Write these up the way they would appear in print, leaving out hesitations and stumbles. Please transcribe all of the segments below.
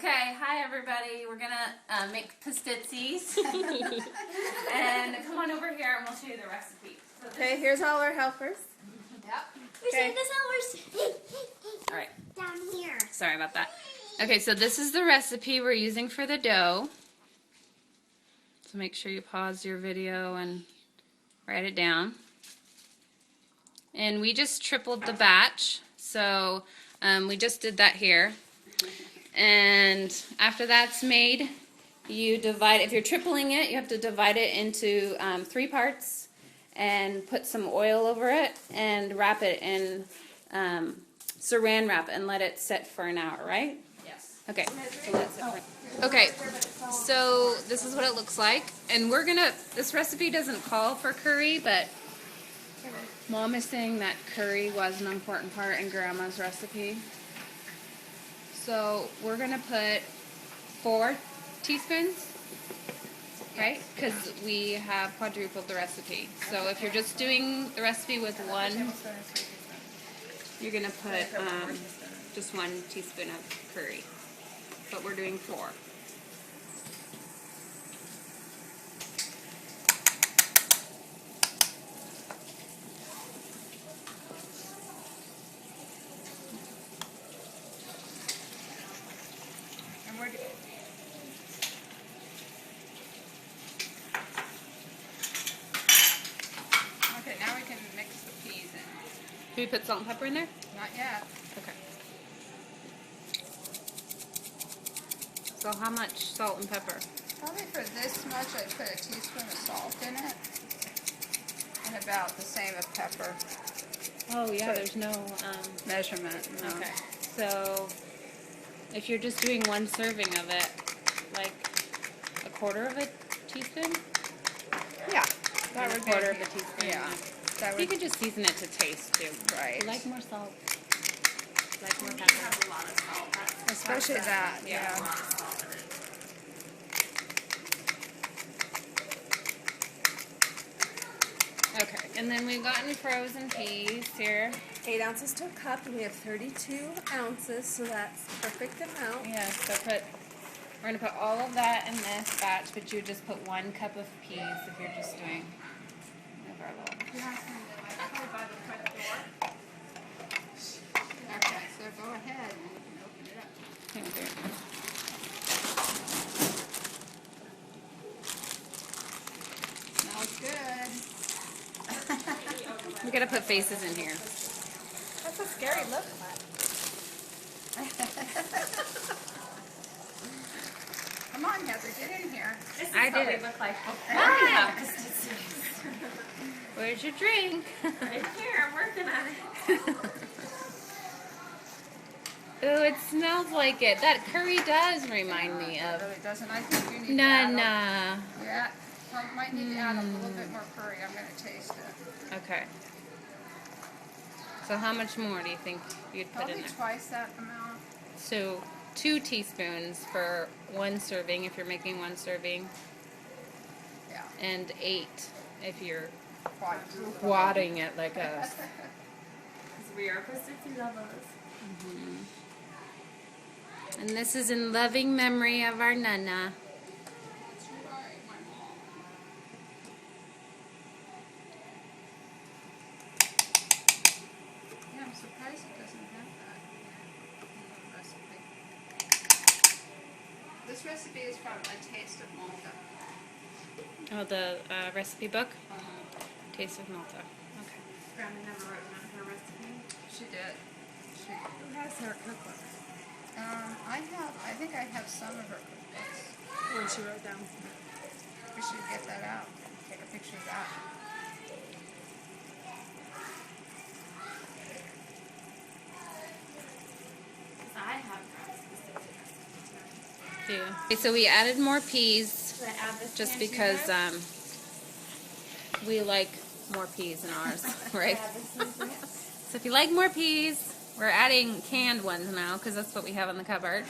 Okay, hi everybody. We're gonna make pastizzis. And come on over here and we'll show you the recipe. So okay, here's all our helpers. Yep. Okay. Alright. Down here. Sorry about that. Okay, so this is the recipe we're using for the dough. So make sure you pause your video and write it down. And we just tripled the batch. So we just did that here. And after that's made, you divide, if you're tripling it, you have to divide it into 3 parts and put some oil over it and wrap it in saran wrap and let it sit for an hour, right? Yes. Okay, so let it sit for okay, so this is what it looks like. And we're gonna, this recipe doesn't call for curry, but Mom is saying that curry was an important part in Grandma's recipe. So we're going to put 4 teaspoons, right? Because we have quadrupled the recipe. So if you're just doing the recipe with 1, you're going to put just 1 teaspoon of curry. But we're doing 4. Okay, now we can mix the peas in. Do we put salt and pepper in there? Not yet. Okay. So how much salt and pepper? Probably for this much, I put a teaspoon of salt in it. And about the same of pepper. Oh yeah, there's no Measurement. No. okay. So if you're just doing 1 serving of it, like 1/4 of a teaspoon? Yeah. That would be 1/4 of a teaspoon. Yeah. That You would can just season it to taste too. right. You like more salt? Like more pepper? Has a lot of salt. Especially that. Yeah. A lot of salt in it. Okay, and then we've gotten frozen peas here. 8 ounces to a cup, and we have 32 ounces, so that's the perfect amount. Yeah, so we're going to put all of that in this batch, but you just put 1 cup of peas if you're just doing over a little. Okay, so go ahead and you can open it up. Okay. Smells good. We got to put faces in here. That's a scary look. Come on, Heather, get in here. I did it. Look like Hi. Where's your drink? right here. I'm working on it. Ooh, it smells like it. That curry does remind me It of really doesn't. I think you need to add Nana. yeah, I might need to add a little bit more curry. I'm going to taste it. Okay. So how much more do you think you'd put in Probably there? twice that amount. So 2 teaspoons for 1 serving if you're making 1 serving, Yeah. and 8 if you're Quadruple. wadding it like us. Because we are Pastizzi lovers. And this is in loving memory of our Nana. That's right, my mom. Yeah, I'm surprised it doesn't have that in the recipe. This recipe is from A Taste of Malta. Oh, the recipe book? Taste of Malta. Okay. Grandma never wrote down her recipe. She did. Who has her cookbook? I think I have some of her cookbooks. When she wrote down. We should get that out. Take a picture of that. I have Pastizzi. Yeah. Okay, so we added more peas Should I add this just can to because yours? we like more peas in ours, right? Add this one to it? So if you like more peas, we're adding canned ones now because that's what we have in the cupboard.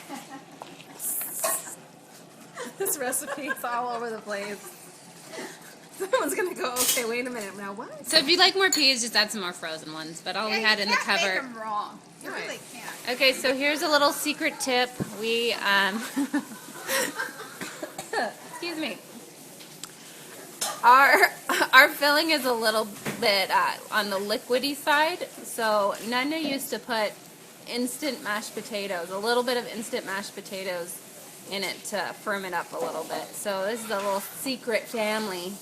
This recipe is all over the place. Someone's gonna go, okay, wait a minute, now what? So if you like more peas, just add some more frozen ones. But all we had in the You can't cupboard. make them wrong. You really can't. Okay, so here's a little secret tip. We, excuse me. Our filling is a little bit on the liquidy side, so Nana used to put instant mashed potatoes, a little bit of instant mashed potatoes in it to firm it up a little bit. So this is a little secret family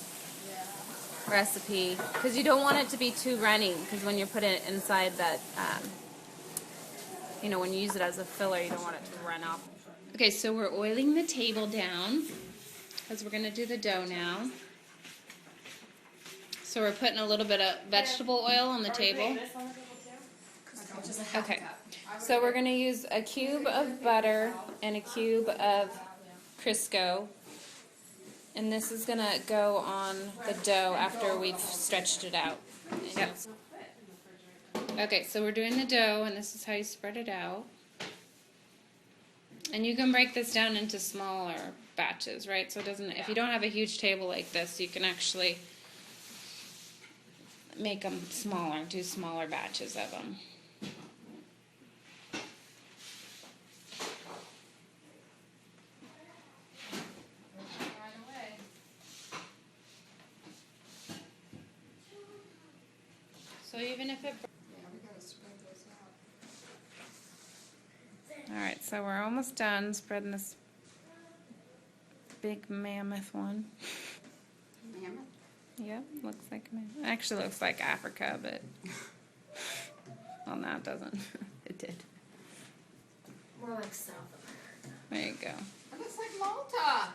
recipe, because you don't want it to be too runny, because when you put it inside that, when you use it as a filler, you don't want it to run off. Okay, so we're oiling the table down, because we're going to do the dough now. So we're putting a little bit of vegetable oil on the table. Okay, so we're going to use a cube of butter and a cube of Crisco. And this is going to go on the dough after we've stretched it out. Yep. Okay, so we're doing the dough, and this is how you spread it out. And you can break this down into smaller batches, right? So it doesn't, if you don't have a huge table like this, you can actually make them smaller, do smaller batches of them. So even if it... Alright, so we're almost done spreading this big mammoth one. Mammoth? Yep, looks like mammoth. Actually looks like Africa, but... Well, no, it doesn't. It did. More like South America. There you go. It looks like Malta.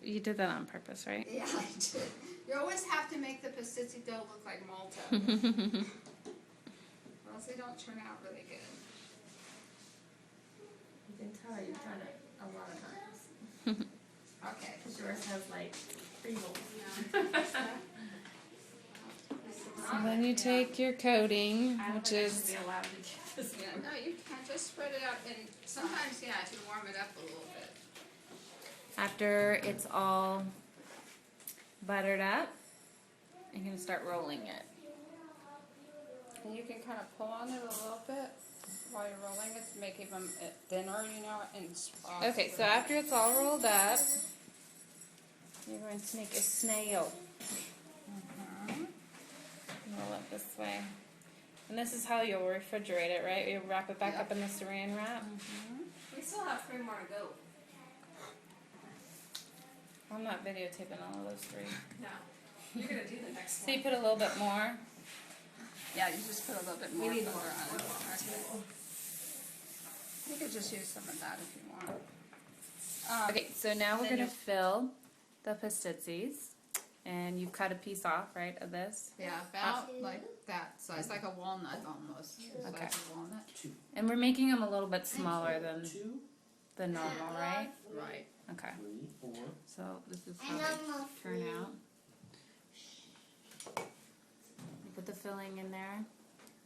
You did that on purpose, right? Yeah, I did. You always have to make the Pastizzi dough look like Malta. Or else they don't turn out really good. You can tell you've done it a lot of times. Okay. Because yours has like 3 holes. So then you take your coating, which is... Be allowed to get this Yeah, no, you can't just spread it out. And sometimes, yeah, if you warm it up a little bit. After it's all buttered up, you're going to start rolling it. And you can kind of pull on it a little bit while you're rolling it to make it even thinner, and Okay, so after it's all rolled up, you're going to make a snail. Roll it this way. And this is how you'll refrigerate it, right? You wrap it back up in the saran wrap. We still have 3 more to go. I'm not videotaping all of those 3. No. You're going to do the next So you put a little bit more. yeah, you just put a little bit more need butter more. on it. You could just use some of that if you want. Okay, so now we're going to fill the pastizzis. And you've cut a piece off, right, of this? Yeah, about like that size, like a walnut almost. The Okay. size of a walnut. And we're making them a little bit smaller than the normal, right? Right. Okay. So this is how they turn out. You put the filling in there.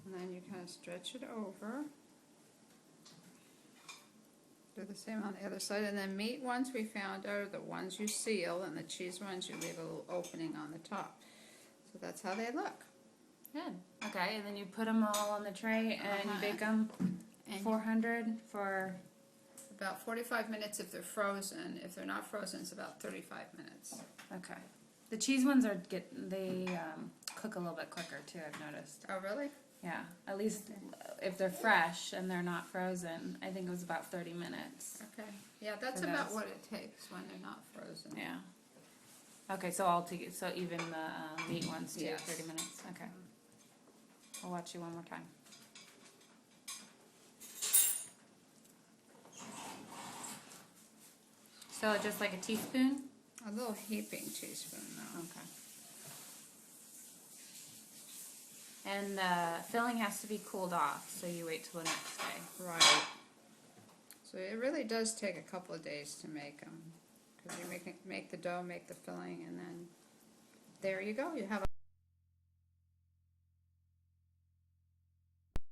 And then you kind of stretch it over. Do the same on the other side. And then meat ones we found are the ones you seal, and the cheese ones you leave a little opening on the top. So that's how they look. Good. Okay, and then you put them all on the tray and you bake them And 400 for... about 45 minutes if they're frozen. If they're not frozen, it's about 35 minutes. Okay. The cheese ones are cook a little bit quicker too, I've noticed. Oh, really? Yeah, at least if they're fresh and they're not frozen, I think it was about 30 minutes. Okay. Yeah, that's For about those. what it takes when they're not frozen. Yeah. Okay, so so even the meat ones too, Yes. 30 minutes. Okay. I'll watch you one more time. So just like a teaspoon? A little heaping teaspoon, though. Okay. And the filling has to be cooled off, so you wait till the next day. Right. So it really does take a couple of days to make them. Because you make the dough, make the filling, and then there you go. You have